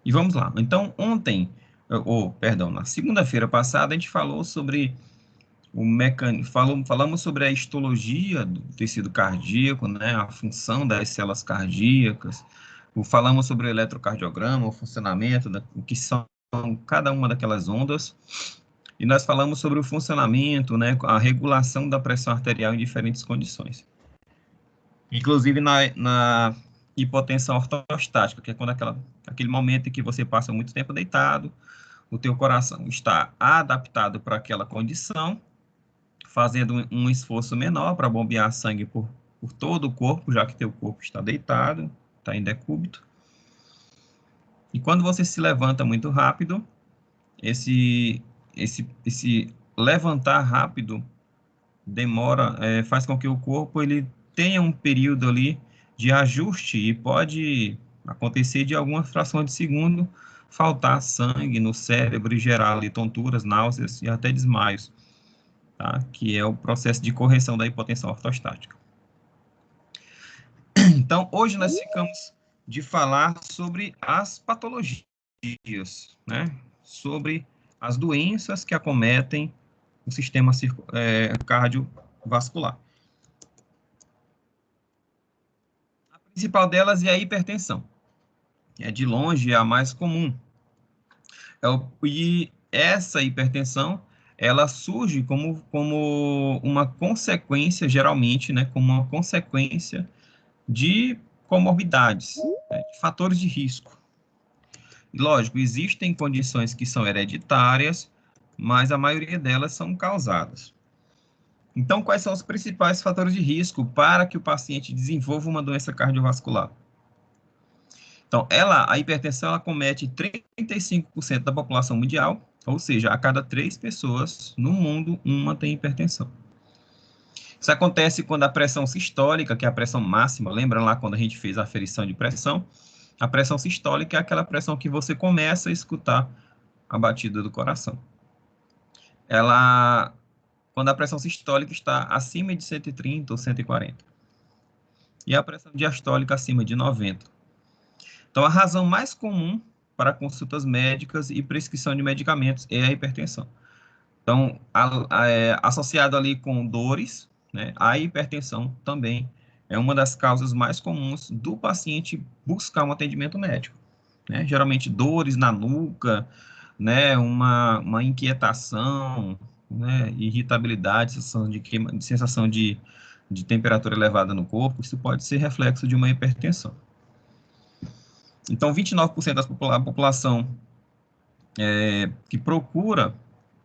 E vamos lá. Então, ontem, ou, perdão, na segunda-feira passada, a gente falou sobre o mecanismo, falamos sobre a histologia do tecido cardíaco, né, a função das células cardíacas, falamos sobre o eletrocardiograma, o funcionamento, o que são cada uma daquelas ondas, e nós falamos sobre o funcionamento, né, a regulação da pressão arterial em diferentes condições. Inclusive na hipotensão ortostática, que é quando aquele momento em que você passa muito tempo deitado, o teu coração está adaptado para aquela condição, fazendo um esforço menor para bombear sangue por todo o corpo, já que teu corpo está deitado, está em decúbito. E quando você se levanta muito rápido, esse levantar rápido demora, faz com que o corpo ele tenha um período ali de ajuste e pode acontecer de alguma fração de segundo faltar sangue no cérebro e gerar ali tonturas, náuseas e até desmaios, tá? Que é o processo de correção da hipotensão ortostática. Então, hoje nós ficamos de falar sobre as patologias, né? Sobre as doenças que acometem o sistema cardiovascular. A principal delas é a hipertensão. É de longe a mais comum. E essa hipertensão, ela surge como uma consequência, geralmente, né? Como uma consequência de comorbidades, né, de fatores de risco. Lógico, existem condições que são hereditárias, mas a maioria delas são causadas. Então, quais são os principais fatores de risco para que o paciente desenvolva uma doença cardiovascular? Então, a hipertensão, ela comete 35% da população mundial, ou seja, a cada 3 pessoas no mundo, uma tem hipertensão. Isso acontece quando a pressão sistólica, que é a pressão máxima, lembra lá quando a gente fez a aferição de pressão? A pressão sistólica é aquela pressão que você começa a escutar a batida do coração. Quando a pressão sistólica está acima de 130 ou 140. E a pressão diastólica acima de 90. Então, a razão mais comum para consultas médicas e prescrição de medicamentos é a hipertensão. Então, associado ali com dores, né, a hipertensão também é uma das causas mais comuns do paciente buscar um atendimento médico, né? Geralmente dores na nuca, né, uma inquietação, né, irritabilidade, sensação de temperatura elevada no corpo, isso pode ser reflexo de uma hipertensão. Então, 29% da população que procura,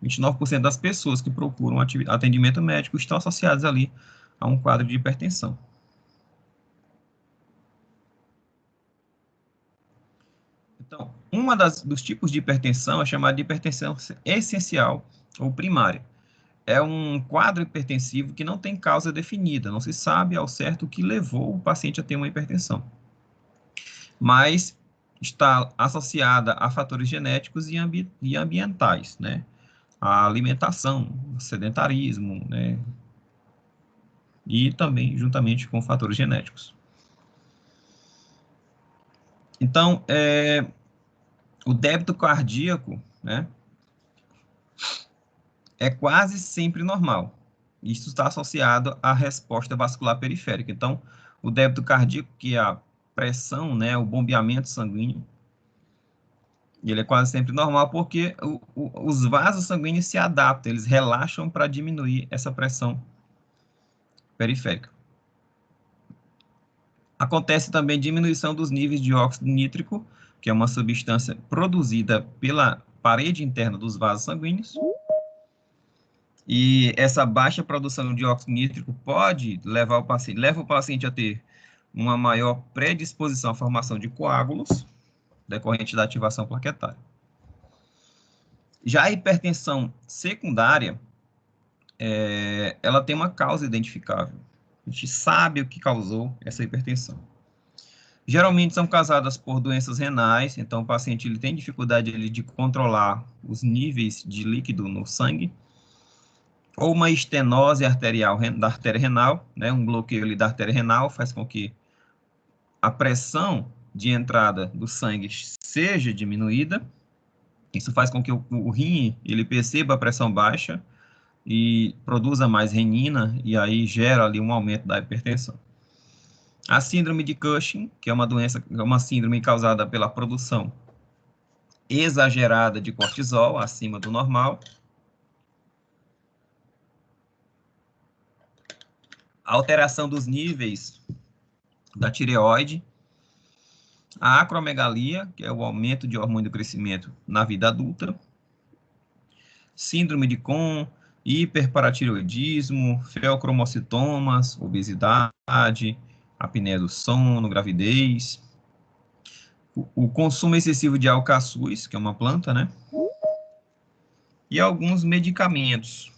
29% das pessoas que procuram atendimento médico estão associadas ali a um quadro de hipertensão. Então, dos tipos de hipertensão é chamada de hipertensão essencial ou primária. É um quadro hipertensivo que não tem causa definida, não se sabe ao certo o que levou o paciente a ter uma hipertensão, mas está associada a fatores genéticos e ambientais, né? A alimentação, o sedentarismo, né? E também juntamente com fatores genéticos. Então, o débito cardíaco, né, é quase sempre normal. Isso está associado à resposta vascular periférica. Então, o débito cardíaco, que é a pressão, né, o bombeamento sanguíneo, ele é quase sempre normal porque os vasos sanguíneos se adaptam, eles relaxam para diminuir essa pressão periférica. Acontece também diminuição dos níveis de óxido nítrico, que é uma substância produzida pela parede interna dos vasos sanguíneos. E essa baixa produção de óxido nítrico pode leva o paciente a ter uma maior predisposição à formação de coágulos, decorrente da ativação plaquetária. Já a hipertensão secundária, ela tem uma causa identificável. A gente sabe o que causou essa hipertensão. Geralmente são causadas por doenças renais, então o paciente ele tem dificuldade de controlar os níveis de líquido no sangue, ou uma estenose arterial da artéria renal, né, um bloqueio ali da artéria renal faz com que a pressão de entrada do sangue seja diminuída. Isso faz com que o rim ele perceba a pressão baixa e produza mais renina, e aí gera ali um aumento da hipertensão. A síndrome de Cushing, que é uma doença, uma síndrome causada pela produção exagerada de cortisol, acima do normal. A alteração dos níveis da tireoide. A acromegalia, que é o aumento de hormônio do crescimento na vida adulta. Síndrome de Cohn, hiperparatireoidismo, feocromocitomas, obesidade, apneia do sono, gravidez. O consumo excessivo de alcaçuz, que é uma planta, né? E alguns medicamentos.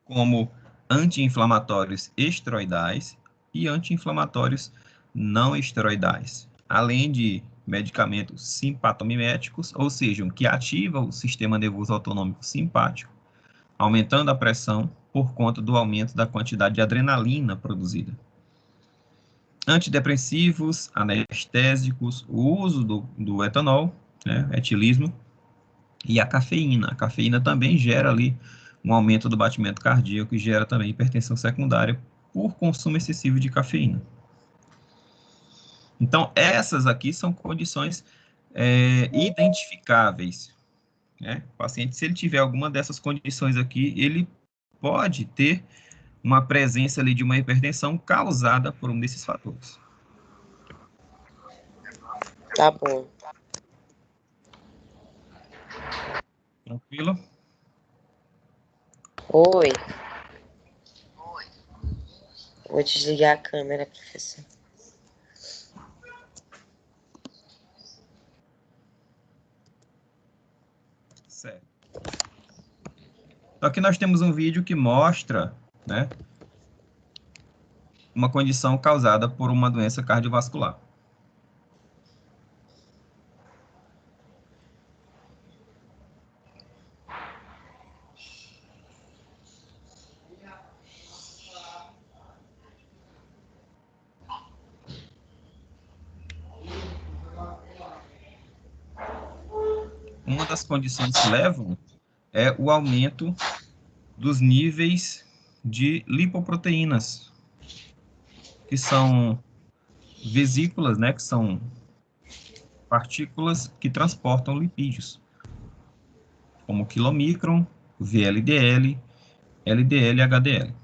Como anti-inflamatórios esteroidais e anti-inflamatórios não esteroidais, além de medicamentos simpatomiméticos, ou seja, que ativam o sistema nervoso autonômico simpático, aumentando a pressão por conta do aumento da quantidade de adrenalina produzida. Antidepressivos, anestésicos, o uso do etanol, né, etilismo, e a cafeína. A cafeína também gera ali um aumento do batimento cardíaco e gera também hipertensão secundária por consumo excessivo de cafeína. Então, essas aqui são condições identificáveis, né? O paciente, se ele tiver alguma dessas condições aqui, ele pode ter uma presença ali de uma hipertensão causada por um desses fatores. Tá bom. Tranquilo? Oi. Vou desligar a câmera, professor. Certo. Então, aqui nós temos um vídeo que mostra, né, uma condição causada por uma doença cardiovascular. Uma das condições que levam é o aumento dos níveis de lipoproteínas, que são vesículas, né, que são partículas que transportam lipídios, como quilomicron, VLDL, LDL e HDL.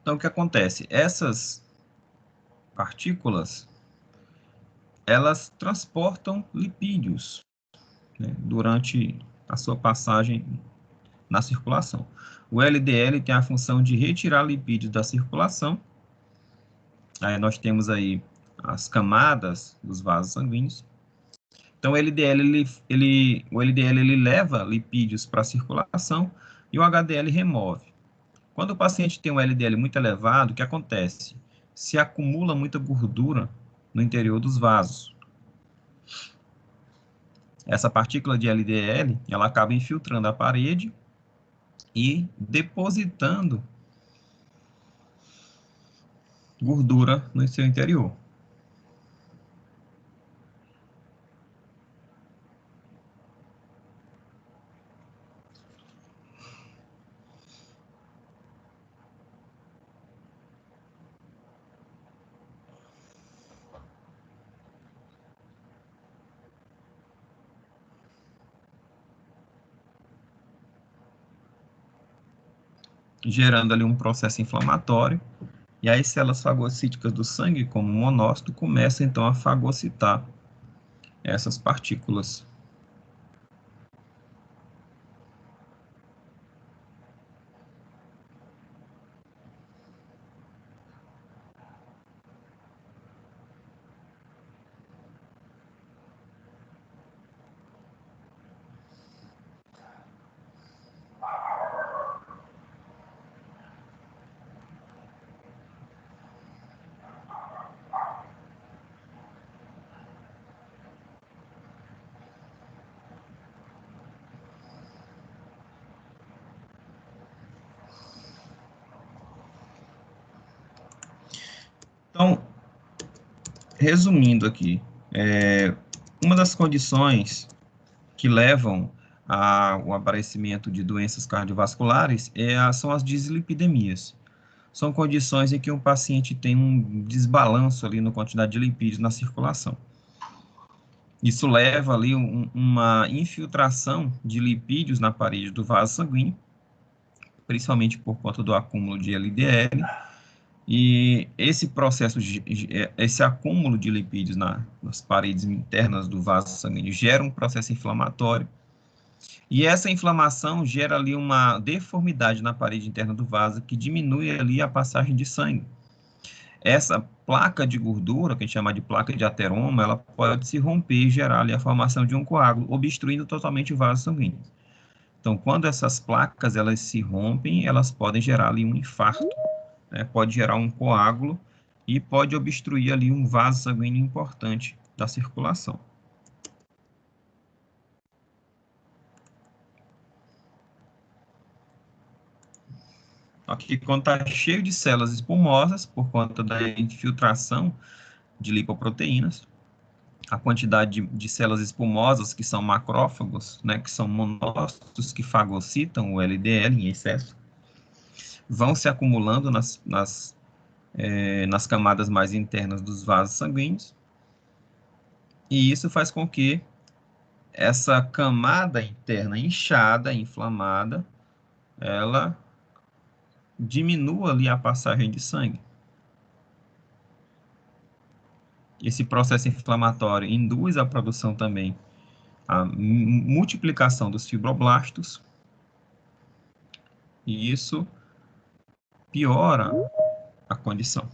Então, o que acontece? Essas partículas, elas transportam lipídios, né, durante a sua passagem na circulação. O LDL tem a função de retirar lipídios da circulação. Aí nós temos aí as camadas dos vasos sanguíneos. Então, o LDL, ele leva lipídios para a circulação e o HDL remove. Quando o paciente tem um LDL muito elevado, o que acontece? Se acumula muita gordura no interior dos vasos. Essa partícula de LDL, ela acaba infiltrando a parede e depositando gordura no seu interior. Gerando ali um processo inflamatório, e as células fagocíticas do sangue, como monócito, começam então a fagocitar essas partículas. Então, resumindo aqui, uma das condições que levam ao aparecimento de doenças cardiovasculares são as dislipidemias. São condições em que um paciente tem um desbalanço ali na quantidade de lipídios na circulação. Isso leva ali uma infiltração de lipídios na parede do vaso sanguíneo, principalmente por conta do acúmulo de LDL, e esse processo, esse acúmulo de lipídios nas paredes internas do vaso sanguíneo gera um processo inflamatório, e essa inflamação gera ali uma deformidade na parede interna do vaso que diminui ali a passagem de sangue. Essa placa de gordura, que a gente chama de placa de ateroma, ela pode se romper e gerar ali a formação de um coágulo, obstruindo totalmente o vaso sanguíneo. Então, quando essas placas elas se rompem, elas podem gerar ali um infarto, né? Pode gerar um coágulo e pode obstruir ali um vaso sanguíneo importante da circulação. Aqui, quando está cheio de células espumosas, por conta da infiltração de lipoproteínas, a quantidade de células espumosas, que são macrófagos, né, que são monócitos que fagocitam o LDL em excesso, vão se acumulando nas camadas mais internas dos vasos sanguíneos, e isso faz com que essa camada interna inchada, inflamada, ela diminua ali a passagem de sangue. Esse processo inflamatório induz a produção também, a multiplicação dos fibroblastos, e isso piora a condição.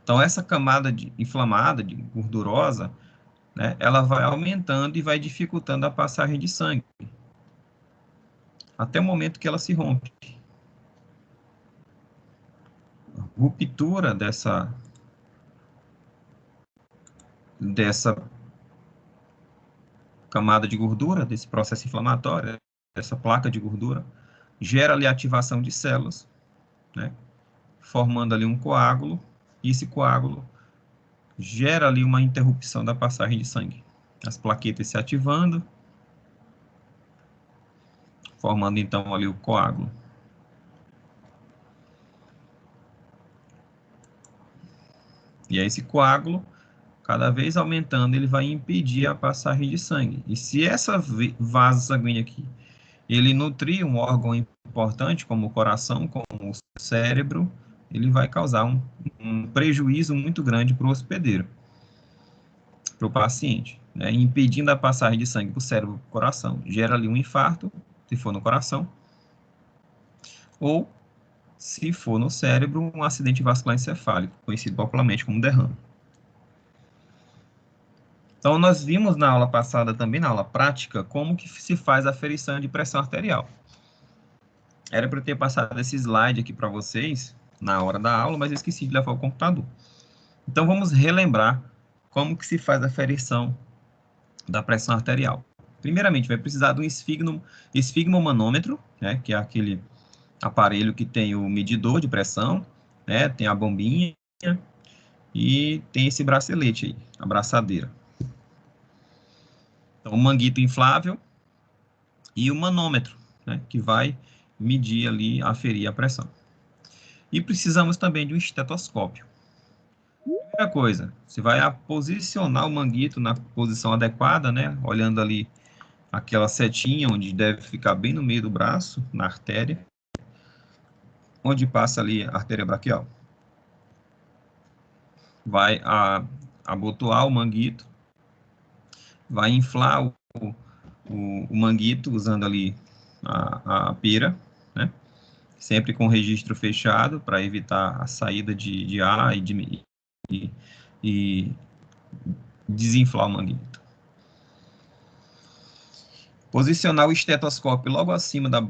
Então, essa camada inflamada, gordurosa, né, ela vai aumentando e vai dificultando a passagem de sangue, até o momento que ela se rompe. A ruptura dessa camada de gordura, desse processo inflamatório, dessa placa de gordura, gera ali a ativação de células, né, formando ali um coágulo, e esse coágulo gera ali uma interrupção da passagem de sangue. As plaquetas se ativando, formando então ali o coágulo. E aí esse coágulo, cada vez aumentando, ele vai impedir a passagem de sangue. E se essa vaso sanguíneo aqui, ele nutrir um órgão importante, como o coração, como o cérebro, ele vai causar um prejuízo muito grande para o hospedeiro, para o paciente, né? Impedindo a passagem de sangue para o cérebro e para o coração. Gera ali um infarto, se for no coração, ou, se for no cérebro, um acidente vascular encefálico, conhecido popularmente como derrame. Então, nós vimos na aula passada, também na aula prática, como que se faz a aferição de pressão arterial. Era para eu ter passado esse slide aqui para vocês na hora da aula, mas eu esqueci de levar o computador. Então, vamos relembrar como que se faz a aferição da pressão arterial. Primeiramente, vai precisar de um esfigmomanômetro, né, que é aquele aparelho que tem o medidor de pressão, né, tem a bombinha e tem esse bracelete aí, a braçadeira. Então, o manguito inflável e o manômetro, né, que vai medir ali, aferir a pressão. E precisamos também de um estetoscópio. Primeira coisa, você vai posicionar o manguito na posição adequada, né, olhando ali aquela setinha onde deve ficar bem no meio do braço, na artéria, onde passa ali a artéria braquial. Vai abotoar o manguito, vai inflar o manguito usando ali a pera, né? Sempre com o registro fechado para evitar a saída de ar e desinflar o manguito. Posicionar o estetoscópio logo acima da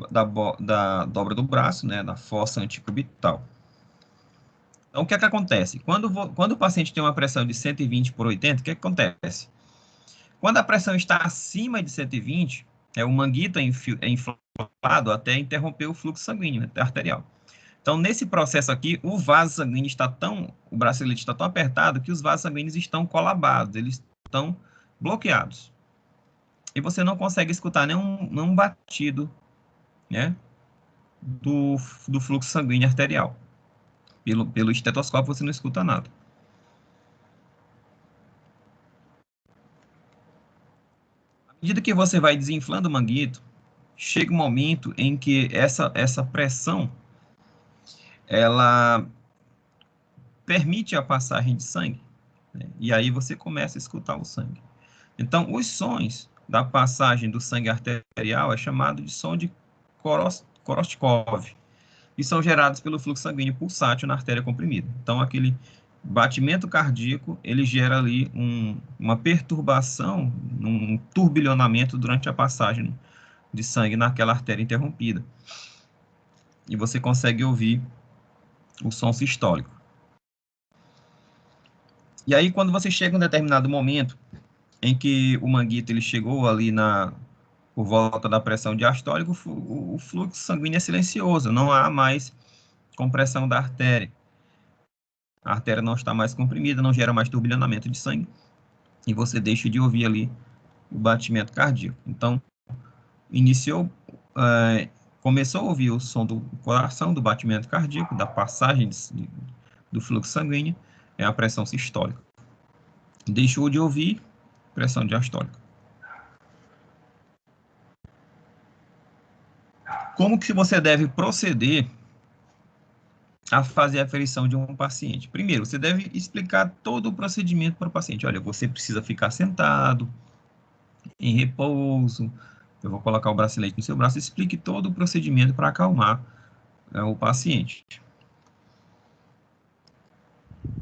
dobra do braço, né, da fossa antecubital. Então, o que é que acontece? Quando o paciente tem uma pressão de 120 por 80, o que é que acontece? Quando a pressão está acima de 120, o manguito é inflado até interromper o fluxo sanguíneo, né, arterial. Então, nesse processo aqui, o vaso sanguíneo o bracelete está tão apertado que os vasos sanguíneos estão colabados, eles estão bloqueados. E você não consegue escutar nenhum batido, né, do fluxo sanguíneo arterial. Pelo estetoscópio você não escuta nada. À medida que você vai desinflando o manguito, chega um momento em que essa pressão, ela permite a passagem de sangue, né? E aí você começa a escutar o sangue. Então, os sons da passagem do sangue arterial é chamado de som de Korostkov, e são gerados pelo fluxo sanguíneo pulsátil na artéria comprimida. Então, aquele batimento cardíaco, ele gera ali uma perturbação, um turbilhonamento durante a passagem de sangue naquela artéria interrompida. E você consegue ouvir o som sistólico. E aí, quando você chega em um determinado momento em que o manguito ele chegou ali por volta da pressão diastólica, o fluxo sanguíneo é silencioso, não há mais compressão da artéria. A artéria não está mais comprimida, não gera mais turbilhonamento de sangue, e você deixa de ouvir ali o batimento cardíaco. Então, começou a ouvir o som do coração, do batimento cardíaco, da passagem do fluxo sanguíneo, é a pressão sistólica. Deixou de ouvir, pressão diastólica. Como que você deve proceder a fazer a aferição de um paciente? Primeiro, você deve explicar todo o procedimento para o paciente. Olha, você precisa ficar sentado, em repouso, eu vou colocar o bracelete no seu braço, explique todo o procedimento para acalmar o paciente.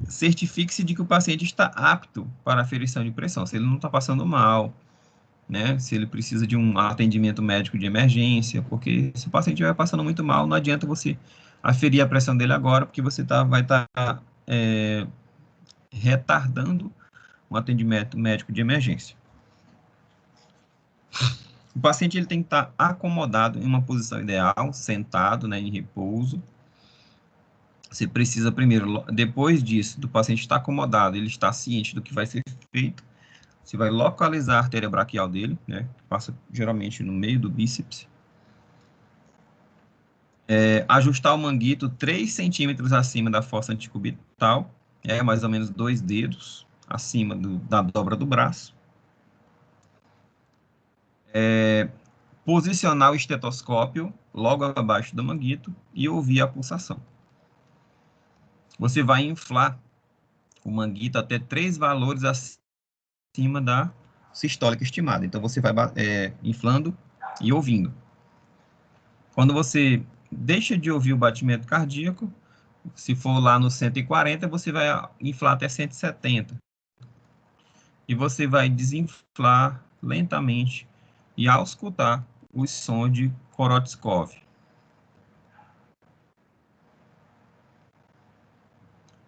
Certifique-se de que o paciente está apto para a aferição de pressão, se ele não está passando mal, né, se ele precisa de um atendimento médico de emergência, porque se o paciente estiver passando muito mal, não adianta você aferir a pressão dele agora, porque você vai estar retardando um atendimento médico de emergência. O paciente ele tem que estar acomodado em uma posição ideal, sentado, né, em repouso. Você precisa primeiro, depois disso, do paciente estar acomodado, ele está ciente do que vai ser feito, você vai localizar a artéria braquial dele, né, que passa geralmente no meio do bíceps. Ajustar o manguito 3 centímetros acima da fossa antecubital, mais ou menos 2 dedos acima da dobra do braço. posicionar o estetoscópio logo abaixo do manguito e ouvir a pulsação. Você vai inflar o manguito até 3 valores acima da sistólica estimada. Então, você vai inflando e ouvindo. Quando você deixa de ouvir o batimento cardíaco, se for lá no 140, você vai inflar até 170. E você vai desinflar lentamente e auscultar os sons de Korotchkov.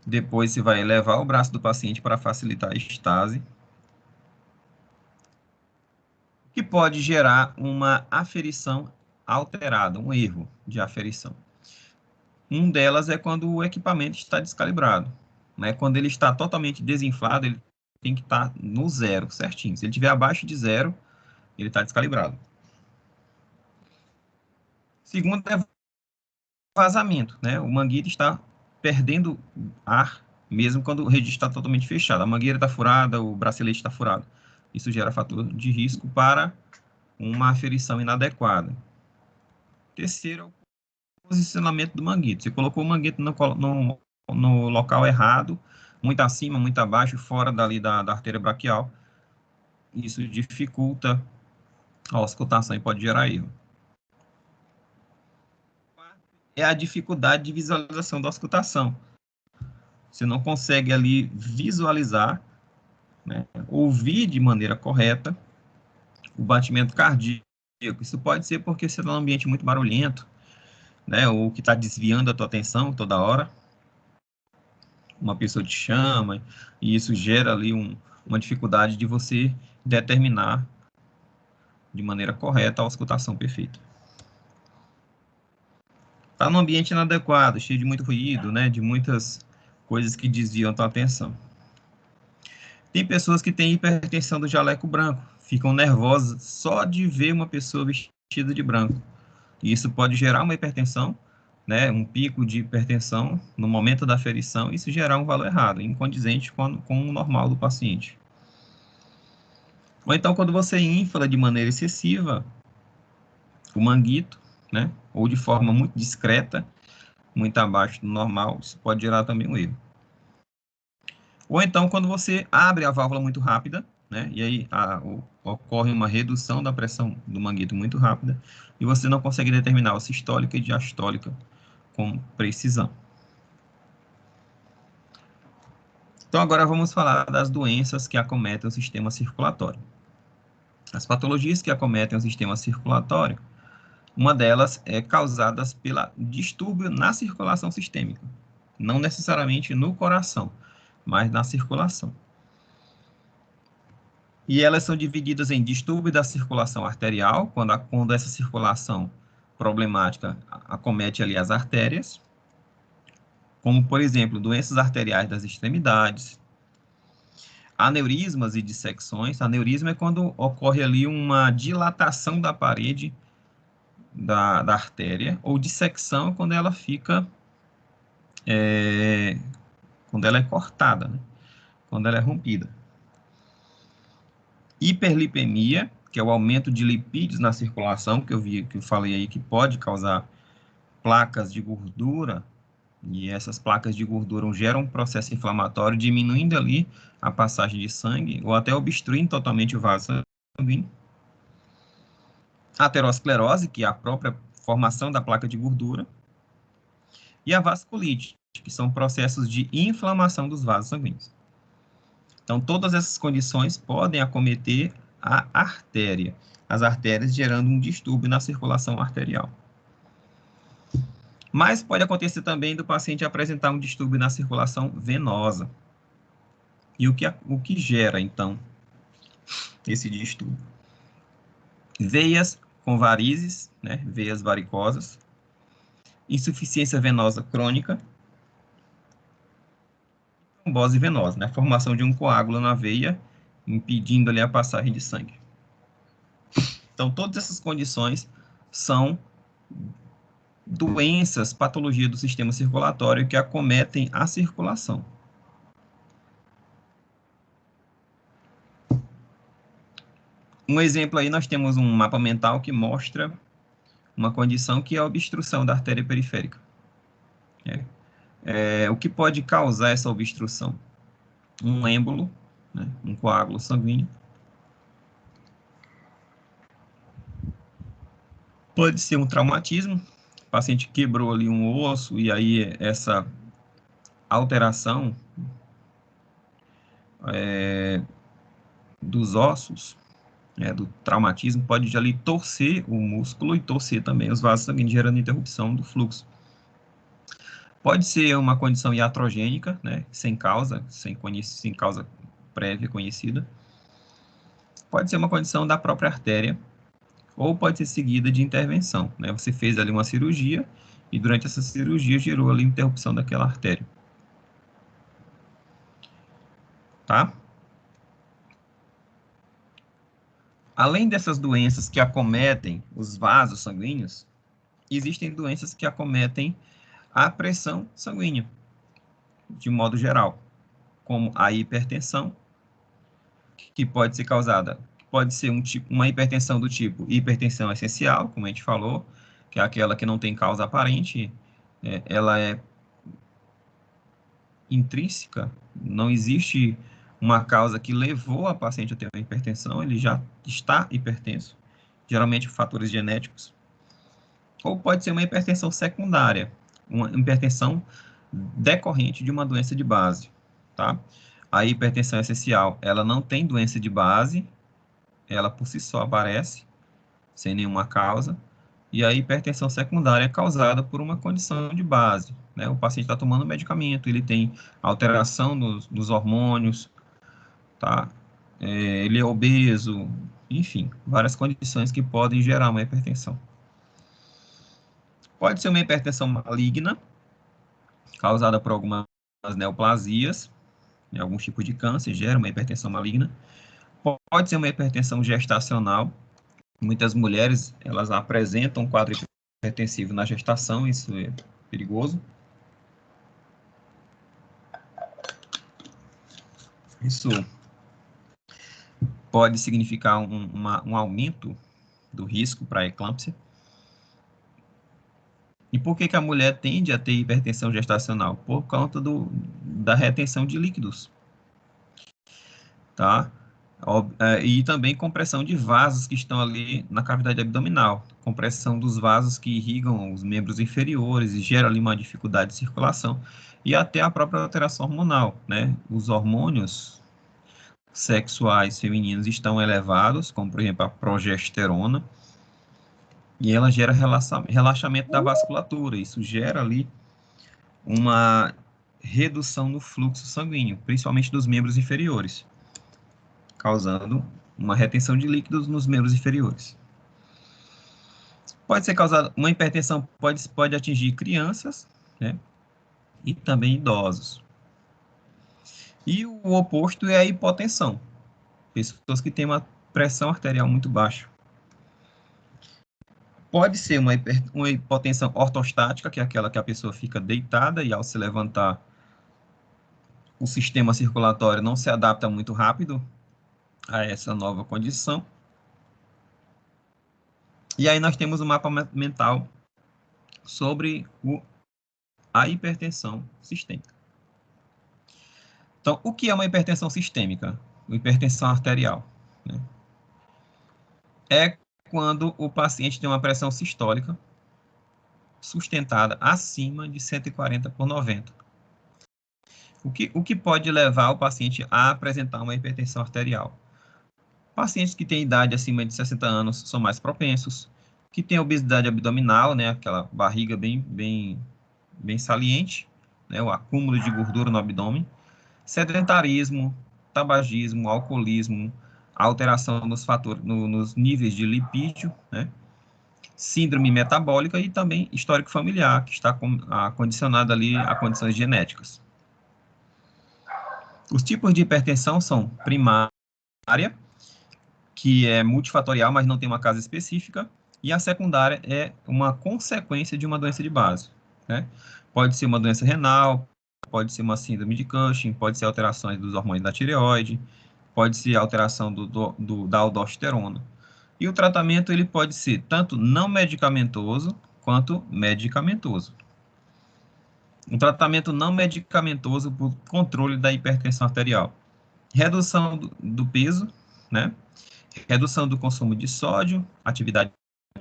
Depois você vai elevar o braço do paciente para facilitar a estase, que pode gerar uma aferição alterada, um erro de aferição. Um delas é quando o equipamento está descalibrado, né? Quando ele está totalmente desinflado, ele tem que estar no zero, certinho. Se ele estiver abaixo de zero, ele está descalibrado. Segundo é vazamento, né? O manguito está perdendo ar, mesmo quando o registro está totalmente fechado. A mangueira está furada, o bracelete está furado. Isso gera fator de risco para uma aferição inadequada. Terceiro é o posicionamento do manguito. Você colocou o manguito no local errado, muito acima, muito abaixo, fora dali da artéria braquial. Isso dificulta a auscultação e pode gerar erro. É a dificuldade de visualização da auscultação. Você não consegue ali visualizar, né, ouvir de maneira correta o batimento cardíaco. Isso pode ser porque você está num ambiente muito barulhento, né, ou que está desviando a tua atenção toda hora. Uma pessoa te chama, e isso gera ali uma dificuldade de você determinar de maneira correta a auscultação perfeita. Está num ambiente inadequado, cheio de muito ruído, né, de muitas coisas que desviam a tua atenção. Tem pessoas que têm hipertensão do jaleco branco, ficam nervosas só de ver uma pessoa vestida de branco. E isso pode gerar uma hipertensão, né, um pico de hipertensão no momento da aferição, e isso gerar um valor errado, incondizente com o normal do paciente. Ou então, quando você infla de maneira excessiva o manguito, né, ou de forma muito discreta, muito abaixo do normal, isso pode gerar também um erro. Ou então, quando você abre a válvula muito rápida, né, e aí ocorre uma redução da pressão do manguito muito rápida, e você não consegue determinar a sistólica e diastólica com precisão. Então, agora vamos falar das doenças que acometem o sistema circulatório. As patologias que acometem o sistema circulatório, uma delas é causada pelo distúrbio na circulação sistêmica, não necessariamente no coração, mas na circulação. E elas são divididas em distúrbio da circulação arterial, quando essa circulação problemática acomete ali as artérias, como, por exemplo, doenças arteriais das extremidades, aneurismas e dissecções. Aneurisma é quando ocorre ali uma dilatação da parede da artéria, ou dissecção quando ela fica, quando ela é cortada, né? Quando ela é rompida. Hiperlipemia, que é o aumento de lipídios na circulação, que eu falei aí que pode causar placas de gordura, e essas placas de gordura geram um processo inflamatório, diminuindo ali a passagem de sangue, ou até obstruindo totalmente o vaso sanguíneo. Aterosclerose, que é a própria formação da placa de gordura, e a vasculite, que são processos de inflamação dos vasos sanguíneos. Então, todas essas condições podem acometer a artéria, as artérias gerando um distúrbio na circulação arterial. Mas pode acontecer também do paciente apresentar um distúrbio na circulação venosa. E o que gera, então, esse distúrbio? Veias com varizes, né, veias varicosas, insuficiência venosa crônica, trombose venosa, né, formação de um coágulo na veia, impedindo ali a passagem de sangue. Então, todas essas condições são doenças, patologia do sistema circulatório que acometem a circulação. Um exemplo aí, nós temos um mapa mental que mostra uma condição que é a obstrução da artéria periférica. O que pode causar essa obstrução? Um êmbolo, né, um coágulo sanguíneo. Pode ser um traumatismo, o paciente quebrou ali um osso e aí essa alteração dos ossos, do traumatismo, pode ali torcer o músculo e torcer também os vasos sanguíneos, gerando interrupção do fluxo. Pode ser uma condição iatrogênica, né, sem causa prévia conhecida. Pode ser uma condição da própria artéria, ou pode ser seguida de intervenção, né? Você fez ali uma cirurgia e durante essa cirurgia gerou ali interrupção daquela artéria. Tá? Além dessas doenças que acometem os vasos sanguíneos, existem doenças que acometem a pressão sanguínea, de modo geral, como a hipertensão, que pode ser causada, pode ser uma hipertensão do tipo hipertensão essencial, como a gente falou, que é aquela que não tem causa aparente, ela é intrínseca, não existe uma causa que levou a paciente a ter uma hipertensão, ele já está hipertenso, geralmente fatores genéticos. Ou pode ser uma hipertensão secundária, uma hipertensão decorrente de uma doença de base, tá? A hipertensão essencial, ela não tem doença de base, ela por si só aparece, sem nenhuma causa, e a hipertensão secundária é causada por uma condição de base, né? O paciente está tomando medicamento, ele tem alteração nos hormônios, tá? Ele é obeso, enfim, várias condições que podem gerar uma hipertensão. Pode ser uma hipertensão maligna, causada por algumas neoplasias, né, alguns tipos de câncer, gera uma hipertensão maligna. Pode ser uma hipertensão gestacional. Muitas mulheres, elas apresentam um quadro hipertensivo na gestação, isso é perigoso. Isso pode significar um aumento do risco para eclâmpsia. E por que a mulher tende a ter hipertensão gestacional? Por conta da retenção de líquidos, tá? E também compressão de vasos que estão ali na cavidade abdominal, compressão dos vasos que irrigam os membros inferiores e gera ali uma dificuldade de circulação, e até a própria alteração hormonal, né? Os hormônios sexuais femininos estão elevados, como por exemplo a progesterona, e ela gera relaxamento da vasculatura, isso gera ali uma redução no fluxo sanguíneo, principalmente dos membros inferiores, causando uma retenção de líquidos nos membros inferiores. Pode ser causada, uma hipertensão pode atingir crianças, né, e também idosos. E o oposto é a hipotensão, pessoas que têm uma pressão arterial muito baixa. Pode ser uma hipotensão ortostática, que é aquela que a pessoa fica deitada e ao se levantar, o sistema circulatório não se adapta muito rápido a essa nova condição. E aí nós temos um mapa mental sobre a hipertensão sistêmica. Então, o que é uma hipertensão sistêmica? Uma hipertensão arterial, né? É quando o paciente tem uma pressão sistólica sustentada acima de 140 por 90. O que pode levar o paciente a apresentar uma hipertensão arterial? Pacientes que têm idade acima de 60 anos são mais propensos, que têm obesidade abdominal, né, aquela barriga bem saliente, né, o acúmulo de gordura no abdômen, sedentarismo, tabagismo, alcoolismo, alteração nos fatores, nos níveis de lipídio, né, síndrome metabólica e também histórico familiar, que está condicionado ali a condições genéticas. Os tipos de hipertensão são primária, que é multifatorial, mas não tem uma causa específica, e a secundária é uma consequência de uma doença de base, né? Pode ser uma doença renal, pode ser uma síndrome de Cushing, pode ser alterações dos hormônios da tireoide, pode ser alteração da aldosterona. E o tratamento ele pode ser tanto não medicamentoso quanto medicamentoso. Um tratamento não medicamentoso por controle da hipertensão arterial. Redução do peso, né? Redução do consumo de sódio, atividade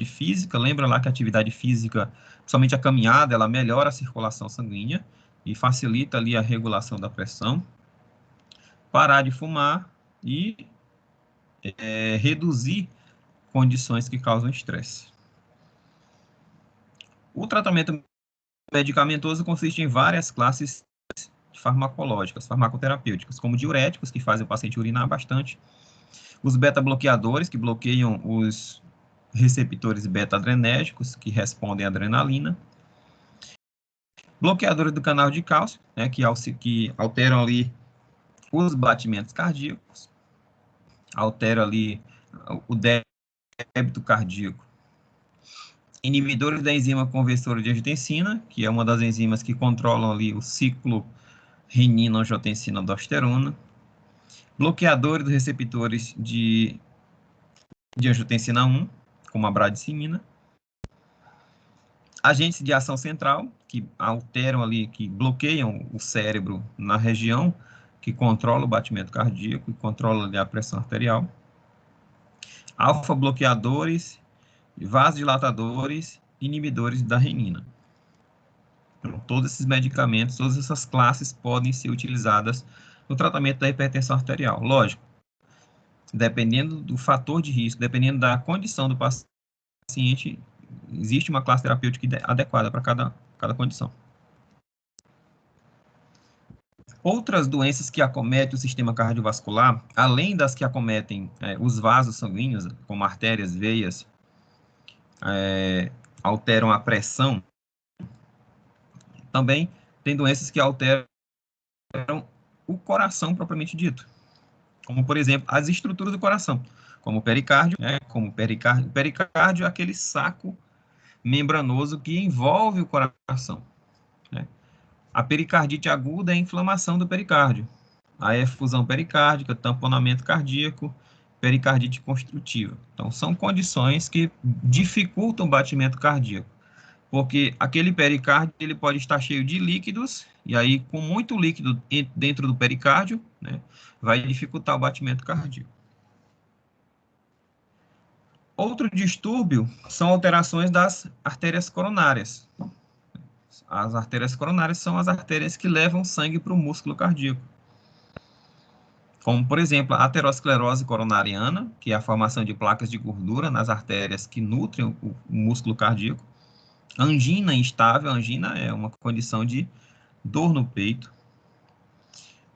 física. Lembra lá que a atividade física, somente a caminhada, ela melhora a circulação sanguínea e facilita ali a regulação da pressão. Parar de fumar e reduzir condições que causam estresse. O tratamento medicamentoso consiste em várias classes farmacológicas, farmacoterapêuticas, como diuréticos, que fazem o paciente urinar bastante, os beta-bloqueadores, que bloqueiam os receptores beta-adrenérgicos, que respondem à adrenalina, bloqueadores do canal de cálcio, né, que alteram ali os batimentos cardíacos, alteram ali o débito cardíaco, inibidores da enzima conversora de angiotensina, que é uma das enzimas que controlam ali o ciclo renina-angiotensina-aldosterona, bloqueadores dos receptores de angiotensina 1, como a bradicimina, agentes de ação central, que alteram ali, que bloqueiam o cérebro na região que controla o batimento cardíaco e controla ali a pressão arterial, alfa-bloqueadores, vasodilatadores, inibidores da renina. Então, todos esses medicamentos, todas essas classes podem ser utilizadas no tratamento da hipertensão arterial. Lógico, dependendo do fator de risco, dependendo da condição do paciente, existe uma classe terapêutica adequada para cada condição. Outras doenças que acometem o sistema cardiovascular, além das que acometem os vasos sanguíneos, como artérias, veias, alteram a pressão, também tem doenças que alteram o coração propriamente dito, como, por exemplo, as estruturas do coração, como o pericárdio, como o pericárdio é aquele saco membranoso que envolve o coração, né? A pericardite aguda é a inflamação do pericárdio. A efusão pericárdica, tamponamento cardíaco, pericardite construtiva. Então, são condições que dificultam o batimento cardíaco, porque aquele pericárdio ele pode estar cheio de líquidos, e aí, com muito líquido dentro do pericárdio, né, vai dificultar o batimento cardíaco. Outro distúrbio são alterações das artérias coronárias. As artérias coronárias são as artérias que levam sangue para o músculo cardíaco. Como, por exemplo, a aterosclerose coronariana, que é a formação de placas de gordura nas artérias que nutrem o músculo cardíaco. Angina instável, angina é uma condição de dor no peito.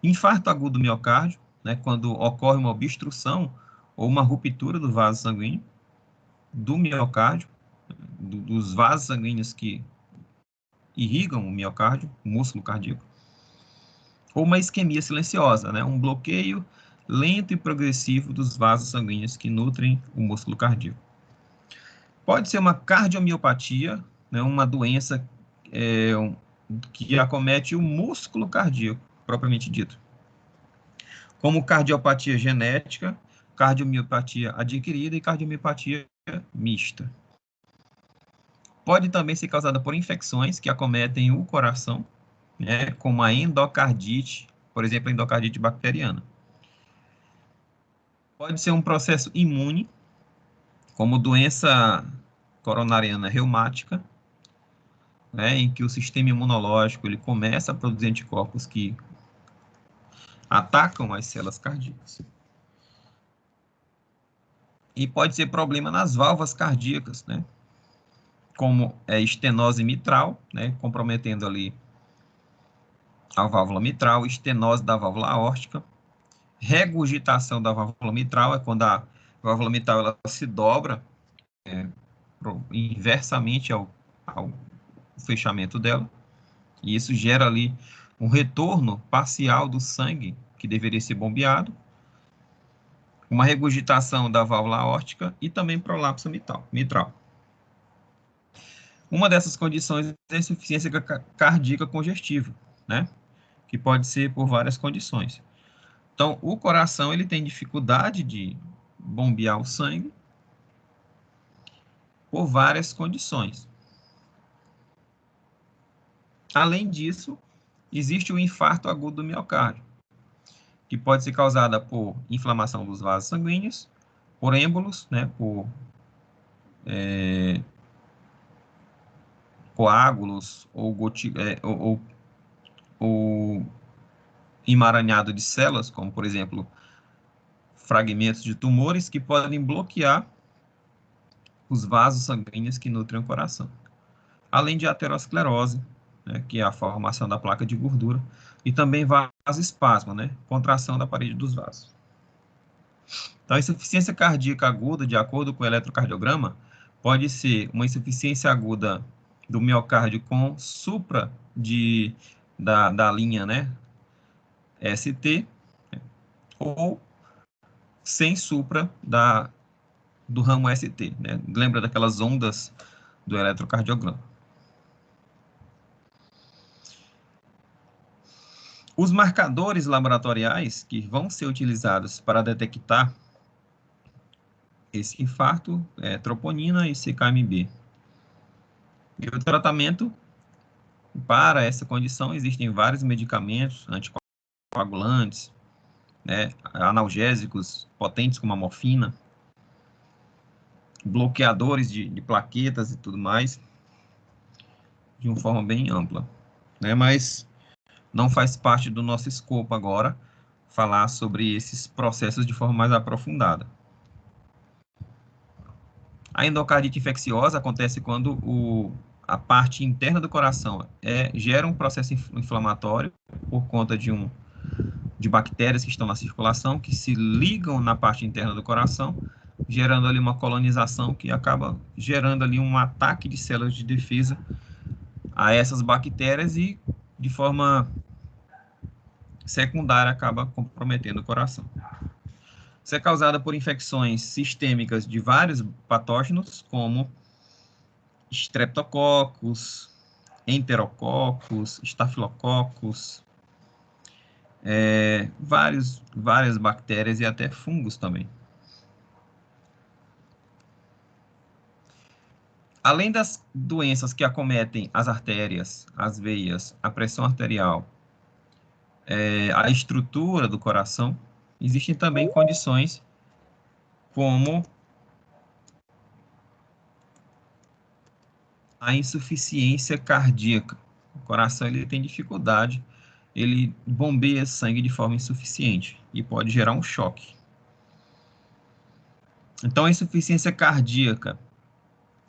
Infarto agudo do miocárdio, né, quando ocorre uma obstrução ou uma ruptura do vaso sanguíneo, do miocárdio, dos vasos sanguíneos que irrigam o miocárdio, o músculo cardíaco. Ou uma isquemia silenciosa, né, um bloqueio lento e progressivo dos vasos sanguíneos que nutrem o músculo cardíaco. Pode ser uma cardiomiopatia, né, uma doença que acomete o músculo cardíaco, propriamente dito. Como cardiopatia genética, cardiomiopatia adquirida e cardiomiopatia mista. Pode também ser causada por infecções que acometem o coração, né, como a endocardite, por exemplo, a endocardite bacteriana. Pode ser um processo imune, como doença coronariana reumática, né, em que o sistema imunológico ele começa a produzir anticorpos que atacam as células cardíacas. E pode ser problema nas válvulas cardíacas, né, como estenose mitral, né, comprometendo ali a válvula mitral, estenose da válvula aórtica, regurgitação da válvula mitral, é quando a válvula mitral ela se dobra inversamente ao fechamento dela, e isso gera ali um retorno parcial do sangue que deveria ser bombeado, uma regurgitação da válvula aórtica e também prolapso mitral. Uma dessas condições é a insuficiência cardíaca congestiva, né? Que pode ser por várias condições. Então, o coração ele tem dificuldade de bombear o sangue por várias condições. Além disso, existe o infarto agudo do miocárdio, que pode ser causada por inflamação dos vasos sanguíneos, por êmbolos, né, por coágulos ou emaranhado de células, como, por exemplo, fragmentos de tumores que podem bloquear os vasos sanguíneos que nutrem o coração. Além de aterosclerose, né, que é a formação da placa de gordura, e também vasoespasmo, né, contração da parede dos vasos. Então, a insuficiência cardíaca aguda, de acordo com o eletrocardiograma, pode ser uma insuficiência aguda do miocárdio com supra da linha, né, ST, ou sem supra do ramo ST, né? Lembra daquelas ondas do eletrocardiograma. Os marcadores laboratoriais que vão ser utilizados para detectar esse infarto é troponina e CKMB. E o tratamento para essa condição existem vários medicamentos anticoagulantes, né, analgésicos potentes como a morfina, bloqueadores de plaquetas e tudo mais, de uma forma bem ampla, né, mas não faz parte do nosso escopo agora falar sobre esses processos de forma mais aprofundada. A endocardite infecciosa acontece quando a parte interna do coração gera um processo inflamatório por conta de bactérias que estão na circulação, que se ligam na parte interna do coração, gerando ali uma colonização que acaba gerando ali um ataque de células de defesa a essas bactérias e, de forma secundária, acaba comprometendo o coração. Isso é causada por infecções sistêmicas de vários patógenos, como streptococcus, enterococcus, estafilococcus, várias bactérias e até fungos também. Além das doenças que acometem as artérias, as veias, a pressão arterial, a estrutura do coração, existem também condições como a insuficiência cardíaca. O coração ele tem dificuldade, ele bombeia sangue de forma insuficiente e pode gerar um choque. Então, a insuficiência cardíaca,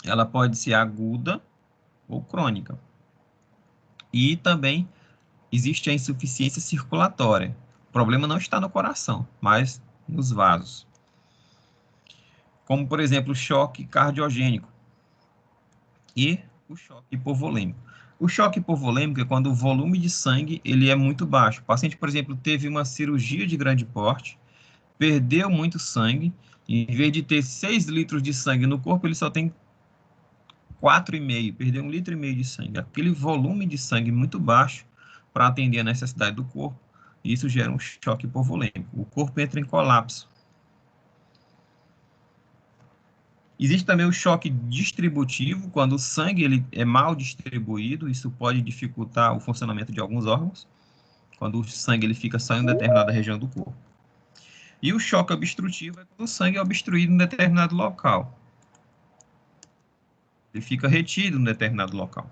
ela pode ser aguda ou crônica. E também existe a insuficiência circulatória. O problema não está no coração, mas nos vasos. Como, por exemplo, o choque cardiogênico e o choque hipovolêmico. O choque hipovolêmico é quando o volume de sangue ele é muito baixo. O paciente, por exemplo, teve uma cirurgia de grande porte, perdeu muito sangue, e em vez de ter 6 litros de sangue no corpo, ele só tem 4,5, perdeu 1,5 litro de sangue. Aquele volume de sangue muito baixo para atender a necessidade do corpo, e isso gera um choque hipovolêmico. O corpo entra em colapso. Existe também o choque distributivo, quando o sangue ele é mal distribuído, isso pode dificultar o funcionamento de alguns órgãos, quando o sangue ele fica só em determinada região do corpo. E o choque obstrutivo é quando o sangue é obstruído em determinado local. Ele fica retido em determinado local.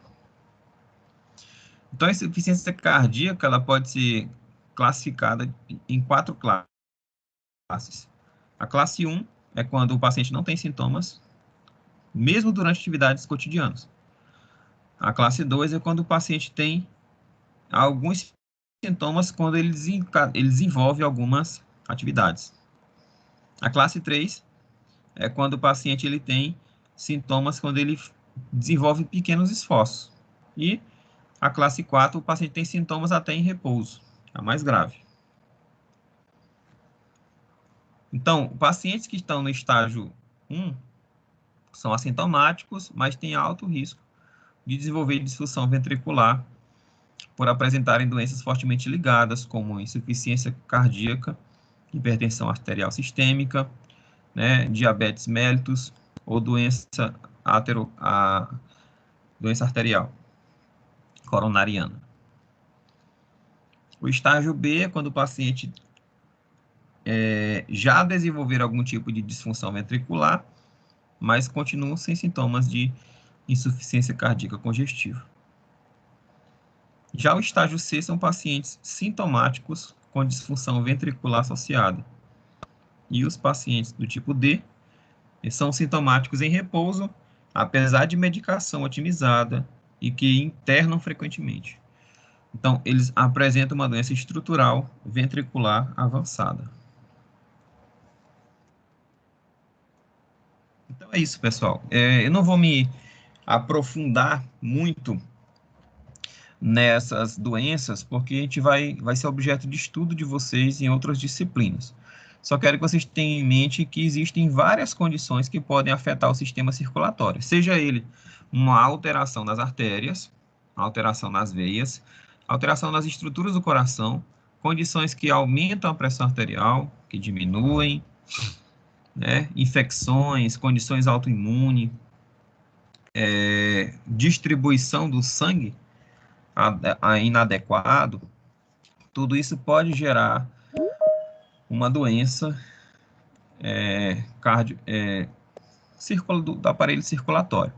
Então, a insuficiência cardíaca ela pode ser classificada em 4 classes. A classe 1 é quando o paciente não tem sintomas, mesmo durante atividades cotidianas. A classe 2 é quando o paciente tem alguns sintomas quando ele desenvolve algumas atividades. A classe 3 é quando o paciente ele tem sintomas quando ele desenvolve pequenos esforços. E a classe 4, o paciente tem sintomas até em repouso, a mais grave. Então, pacientes que estão no estágio 1 são assintomáticos, mas têm alto risco de desenvolver disfunção ventricular por apresentarem doenças fortemente ligadas, como insuficiência cardíaca hipertensão arterial sistêmica, né, diabetes mellitus ou doença arterial coronariana. O estágio B é quando o paciente já desenvolver algum tipo de disfunção ventricular, mas continua sem sintomas de insuficiência cardíaca congestiva. Já o estágio C são pacientes sintomáticos com disfunção ventricular associada. E os pacientes do tipo D são sintomáticos em repouso, apesar de medicação otimizada e que internam frequentemente. Então, eles apresentam uma doença estrutural ventricular avançada. Então é isso, pessoal. Eu não vou me aprofundar muito nessas doenças, porque a gente vai ser objeto de estudo de vocês em outras disciplinas. Só quero que vocês tenham em mente que existem várias condições que podem afetar o sistema circulatório, seja ele uma alteração nas artérias, alteração nas veias, alteração nas estruturas do coração, condições que aumentam a pressão arterial, que diminuem, né, infecções, condições autoimunes, distribuição do sangue inadequado, tudo isso pode gerar uma doença do aparelho circulatório.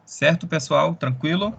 Certo, pessoal? Tranquilo?